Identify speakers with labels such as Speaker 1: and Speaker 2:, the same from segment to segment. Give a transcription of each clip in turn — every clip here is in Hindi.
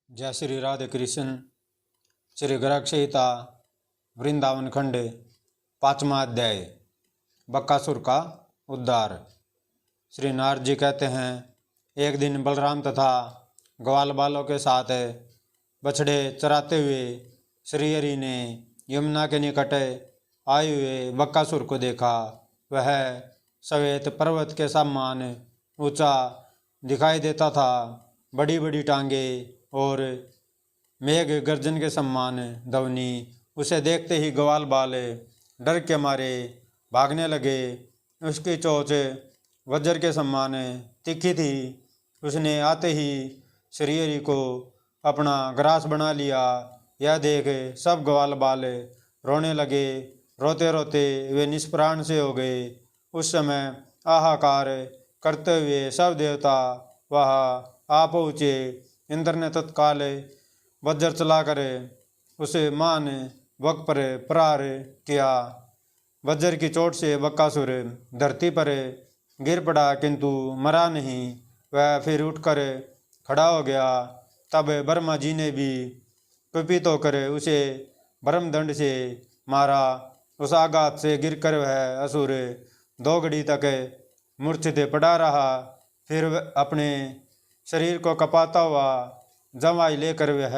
Speaker 1: जय श्री राधे कृष्ण। श्री ग्रह संहिता वृंदावन खंड 5वां अध्याय बकासुर का उद्धार। श्री नारद जी कहते हैं, एक दिन बलराम तथा ग्वाल बालों के साथ बछड़े चराते हुए श्री हरि ने यमुना के निकट आए हुए बकासुर को देखा। वह श्वेत पर्वत के समान ऊंचा दिखाई देता था। बड़ी बड़ी टांगें और मेघ गर्जन के समान ध्वनि। उसे देखते ही ग्वाल बाल डर के मारे भागने लगे। उसकी चोंच वज्र के समान तीखी थी। उसने आते ही श्री हरि को अपना ग्रास बना लिया। यह देख सब ग्वाल बाल रोने लगे। रोते रोते वे निष्प्राण से हो गए। उस समय हाहाकार करते हुए सब देवता वहाँ आ पहुँचे। इंद्र ने तत्काल वज्र चलाकर उसे मान वक पर प्रहार किया। वज्र की चोट से बकासुर धरती पर गिर पड़ा, किंतु मरा नहीं। वह फिर उठकर खड़ा हो गया। तब ब्रह्मा जी ने भी कुपित होकर उसे ब्रह्मदंड से मारा। उस आघात से गिरकर वह असुर 2 घड़ी तक मूर्छित पड़ा रहा। फिर अपने शरीर को कपाता हुआ जमाई लेकर वह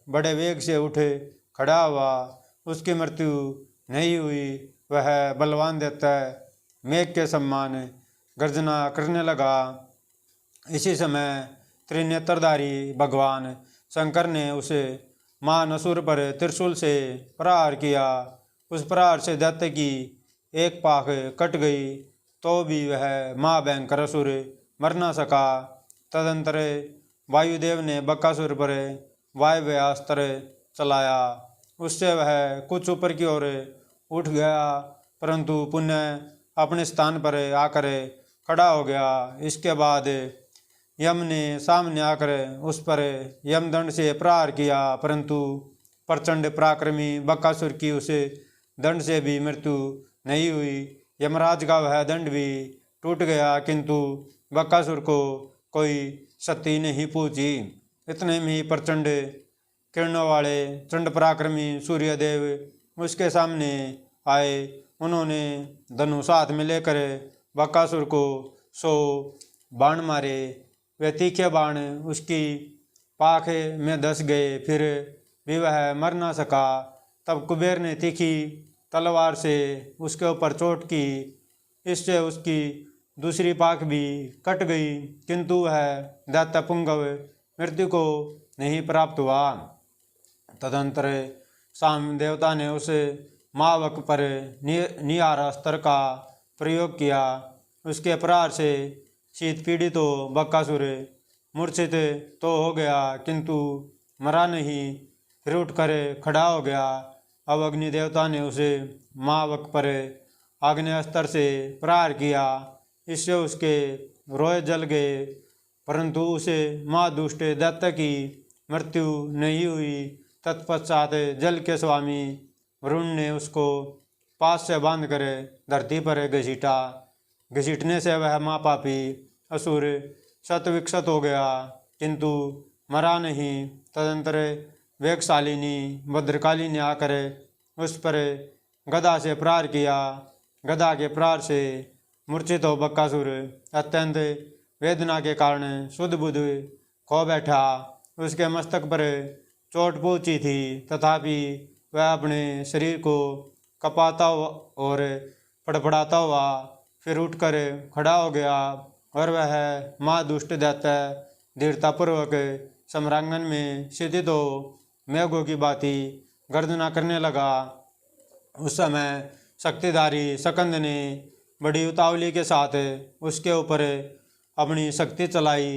Speaker 1: बड़े वेग से उठ खड़ा हुआ। उसकी मृत्यु नहीं हुई। वह बलवान दैत्य मेघ के समान गर्जना करने लगा। इसी समय त्रिनेत्रधारी भगवान शंकर ने उस महान असुर पर त्रिशूल से प्रहार किया। उस प्रहार से दैत्य की एक पाख कट गई, तो भी वह महाभयंकर असुर मर न सका। तदंतर वायुदेव ने बकासुर पर वायव्यास्त्र चलाया। उससे वह कुछ ऊपर की ओर उठ गया, परंतु पुनः अपने स्थान पर आकर खड़ा हो गया। इसके बाद यम ने सामने आकर उस पर यमदंड से प्रहार किया, परंतु प्रचंड पराक्रमी बकासुर की उस दंड से भी मृत्यु नहीं हुई। यमराज का वह दंड भी टूट गया, किंतु बकासुर को कोई क्षति नहीं पहुंची। इतने में ही प्रचंड किरणों वाले चंड पराक्रमी सूर्यदेव उसके सामने आए। उन्होंने धनुष हाथ में लेकर बकासुर को 100 बाण मारे। वे तीखे बाण उसकी पाख में धंस गए, फिर भी वह मर न सका। तब कुबेर ने तीखी तलवार से उसके ऊपर चोट की। इससे उसकी दूसरी पाख भी कट गई, किंतु वह दैत्य पुंगव मृत्यु को नहीं प्राप्त हुआ। तदंतर साम देवता ने उस मावक पर निहार अस्त्र का प्रयोग किया। उसके प्रहार से शीत पीड़ित तो बकासुर मूर्छित तो हो गया, किंतु मरा नहीं। फिर उठकर खड़ा हो गया। अब अग्नि देवता ने उसे मावक पर आग्नेयास्त्र से प्रहार किया। इससे उसके रोए जल गए, परंतु उसे महादुष्ट दैत्य की मृत्यु नहीं हुई। तत्पश्चात जल के स्वामी वरुण ने उसको पास से बांधकर धरती पर घसीटा। घसीटने से वह महापापी असुर शतविक्षत हो गया, किंतु मरा नहीं। तदंतर वेगशालिनी भद्रकाली ने आकर उस पर गदा से प्रहार किया। गदा के प्रहार से मूर्छित हो बकासुर अत्यंत वेदना के कारण शुद्ध बुद्ध खो बैठा। उसके मस्तक पर चोट पहुंची थी, तथापि वह अपने शरीर को कपाता और फड़फड़ाता हुआ फिर उठकर खड़ा हो गया। और वह महादुष्ट दैत्य दृढ़तापूर्वक सम्रांगण में स्थित हो मेघों की भांति गर्जना करने लगा। उस समय शक्तिधारी सकंद ने बड़ी उतावली के साथ उसके ऊपर अपनी शक्ति चलाई।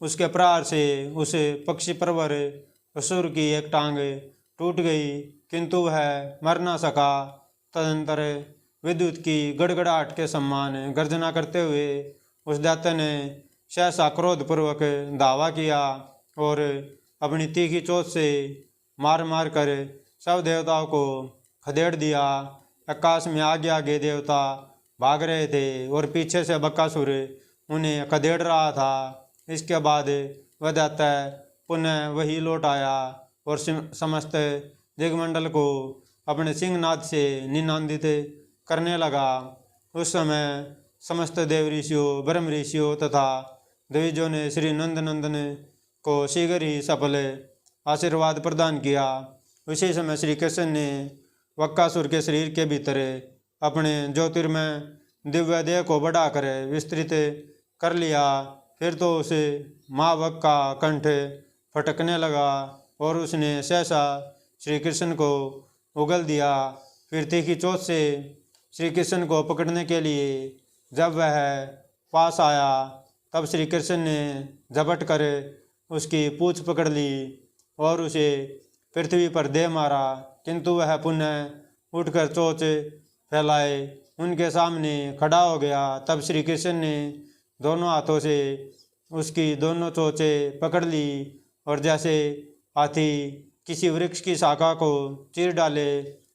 Speaker 1: उसके प्रहार से उस पक्षी परवर असुर की एक टांग टूट गई, किंतु वह मर न सका। तदंतर विद्युत की गड़गड़ाहट के समान गर्जना करते हुए उस दैत्य ने सहसा क्रोधपूर्वक धावा किया और अपनी तीखी चोट से मार मार कर सब देवताओं को खदेड़ दिया। आकाश में आगे आगे देवता भाग रहे थे और पीछे से बकासुर उन्हें खदेड़ रहा था। इसके बाद वह दैत्य पुनः वही लौट आया और समस्त दिग्मंडल को अपने सिंहनाद से निनादित करने लगा। उस समय समस्त देव ऋषियों, ब्रह्म ऋषियों तथा द्विजों ने श्री नंदनंदन को शीघ्र ही सफल आशीर्वाद प्रदान किया। उसी समय श्री कृष्ण ने वक्कासुर के शरीर के भीतर अपने ज्योतिर्मय दिव्य देह को बढ़ाकर विस्तृत कर लिया। फिर तो उसे महावक का कंठ फटकने लगा और उसने सहसा श्री कृष्ण को उगल दिया। फिर तीखी चोट से श्री कृष्ण को पकड़ने के लिए जब वह पास आया तब श्री कृष्ण ने झपट कर उसकी पूंछ पकड़ ली और उसे पृथ्वी पर दे मारा, किंतु वह पुनः उठकर चोंच फैलाए उनके सामने खड़ा हो गया। तब श्री कृष्ण ने दोनों हाथों से उसकी दोनों चोंचें पकड़ ली और जैसे हाथी किसी वृक्ष की शाखा को चीर डाले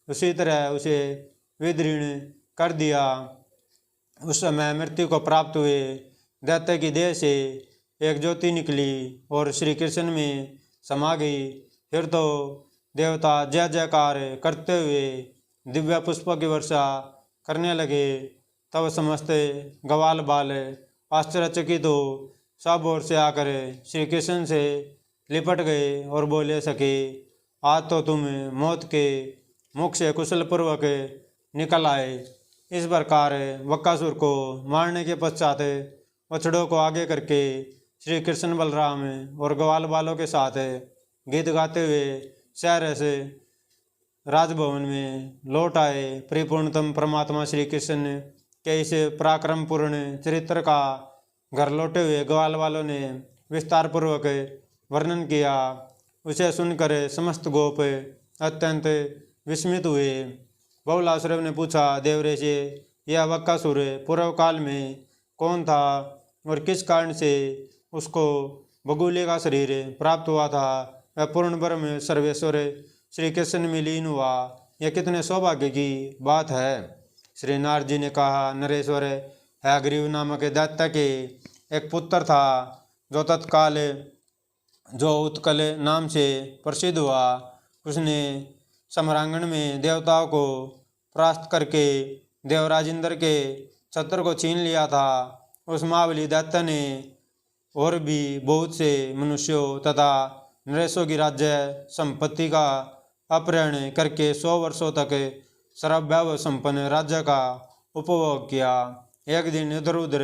Speaker 1: उसी तरह उसे विदीर्ण कर दिया। उस समय मृत्यु को प्राप्त हुए दैत्य की देह से एक ज्योति निकली और श्री कृष्ण में समा गई। फिर तो देवता जय जयकार करते हुए दिव्य पुष्पों की वर्षा करने लगे। तब समस्त ग्वाल बाल आश्चर्यचकित हो सब ओर से आकर श्री कृष्ण से लिपट गए और बोले, सके आज तो तुम मौत के मुख से कुशलपूर्वक निकल आए। इस प्रकार बकासुर को मारने के पश्चात बछड़ों को आगे करके श्री कृष्ण बलराम और ग्वाल बालों के साथ गीत गाते हुए शहर से राजभवन में लौट आए। परिपूर्णतम परमात्मा श्री कृष्ण के इस पराक्रमपूर्ण चरित्र का घर लौटे हुए ग्वाल वालों ने विस्तार पूर्वक वर्णन किया। उसे सुनकर समस्त गोप अत्यंत विस्मित हुए। बहुलाश्रव ने पूछा, देवऋषि यह बकासुर पूर्व काल में कौन था और किस कारण से उसको बगुले का शरीर प्राप्त हुआ था? वह पूर्ण ब्रह्म सर्वेश्वर श्री कृष्ण में लीन हुआ, यह कितने सौभाग्य की बात है। श्री नारद जी ने कहा, नरेश्वर हयग्रीव नामक दैत्य के एक पुत्र था जो उत्कल नाम से प्रसिद्ध हुआ। उसने सम्रांगण में देवताओं को परास्त करके देवराज इंद्र के छत्र को छीन लिया था। उस महाबली दैत्य ने और भी बहुत से मनुष्यों तथा नरेशों की राज्य संपत्ति का अपहरण करके 100 वर्षों तक सर्वभैव संपन्न राज्य का उपभोग किया। एक दिन इधर उधर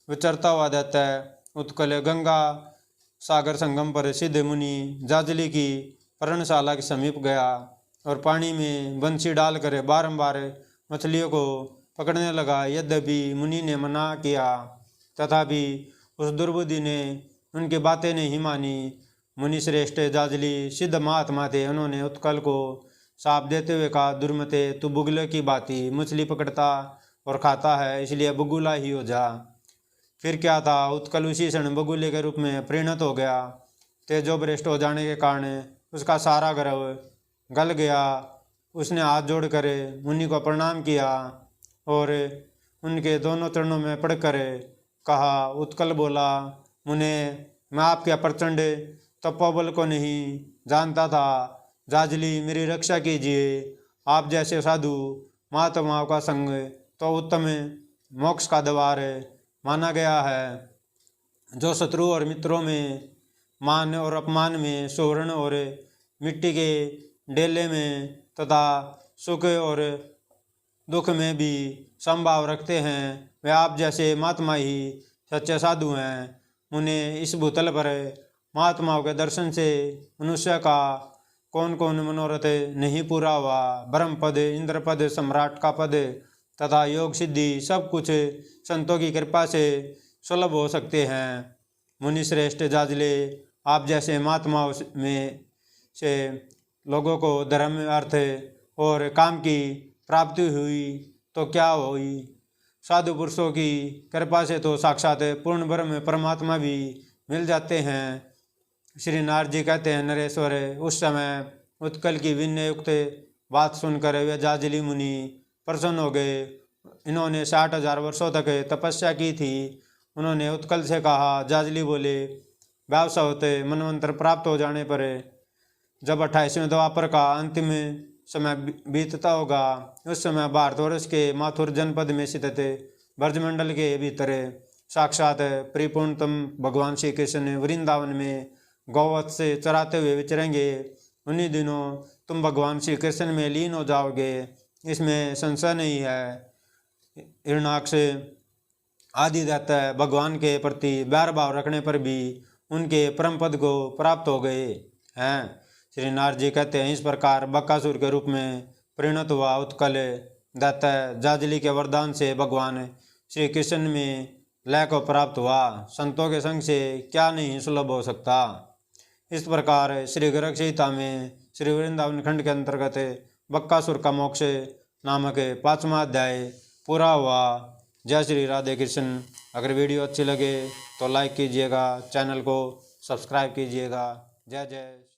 Speaker 1: विचरता हुआ दैत्य उत्कल गंगा सागर संगम पर सिद्ध मुनि जाजली की पर्णशाला के समीप गया और पानी में बंसी डालकर बारंबार मछलियों को पकड़ने लगा। यद्यपि मुनि ने मना किया तथापि उस दुर्बुद्धि ने उनकी बातें नहीं मानी। मुनि श्रेष्ठ जाजली सिद्ध महात्मा थे। उन्होंने उत्कल को साप देते हुए कहा, दुर्मते तू बुगले की भांति मछली पकड़ता और खाता है, इसलिए बगुला ही हो जा। फिर क्या था, उत्कल उसी क्षण बगुले के रूप में परिणत हो गया। तेजोभ्रष्ट हो जाने के कारण उसका सारा गर्व गल गया। उसने हाथ जोड़कर मुनि को प्रणाम किया और उनके दोनों चरणों में पड़कर कहा। उत्कल बोला, मुने मैं आपके प्रचंड तपोबल को नहीं जानता था। जाजली मेरी रक्षा कीजिए। आप जैसे साधु महात्माओं का संग तो उत्तम मोक्ष का द्वार माना गया है। जो शत्रु और मित्रों में मान और अपमान में, सुवर्ण और मिट्टी के डेले में तथा सुख और दुख में भी समभाव रखते हैं, वे आप जैसे महात्मा ही सच्चे साधु हैं। उन्हें इस भूतल पर महात्माओं के दर्शन से मनुष्य का कौन कौन मनोरथ नहीं पूरा हुआ। ब्रह्म पद, इंद्र पद, सम्राट का पद तथा योग सिद्धि सब कुछ संतों की कृपा से सुलभ हो सकते हैं। मुनि श्रेष्ठ जाजले, आप जैसे महात्माओं में से लोगों को धर्म, अर्थ और काम की प्राप्ति हुई तो क्या हुई, साधु पुरुषों की कृपा से तो साक्षात पूर्ण ब्रह्म परमात्मा भी मिल जाते हैं। श्री नारद जी कहते हैं, नरेश्वर उस समय उत्कल की विनय युक्त बात सुनकर वे जाजली मुनि प्रसन्न हो गए। इन्होंने 60,000 वर्षों तक तपस्या की थी। उन्होंने उत्कल से कहा। जाजली बोले, व्यवसाय होते मनवंतर प्राप्त हो जाने पर जब 28वें द्वापर का अंतिम समय बीतता होगा, उस समय भारतवर्ष के माथुर जनपद में स्थित ब्रजमंडल के भीतर साक्षात परिपूर्णतम भगवान श्री कृष्ण वृंदावन में गौवत्स से चराते हुए विचरेंगे। उन्हीं दिनों तुम भगवान श्री कृष्ण में लीन हो जाओगे, इसमें संशय नहीं है। हिरणाक्ष आदि दैत्य भगवान के प्रति बैर भाव रखने पर भी उनके परम पद को प्राप्त हो गए हैं। श्री नारद जी कहते हैं, इस प्रकार बकासुर के रूप में परिणत हुआ उत्कल दैत्य जाजली के वरदान से भगवान श्री कृष्ण में लय को प्राप्त हुआ। संतों के संग से क्या नहीं सुलभ हो सकता। इस प्रकार श्री गोरख संहिता में श्री वृंदावन खंड के अंतर्गत बकासुर का मोक्ष नामक 5वां अध्याय पूरा हुआ। जय श्री राधे कृष्ण। अगर वीडियो अच्छी लगे तो लाइक कीजिएगा, चैनल को सब्सक्राइब कीजिएगा। जय जय।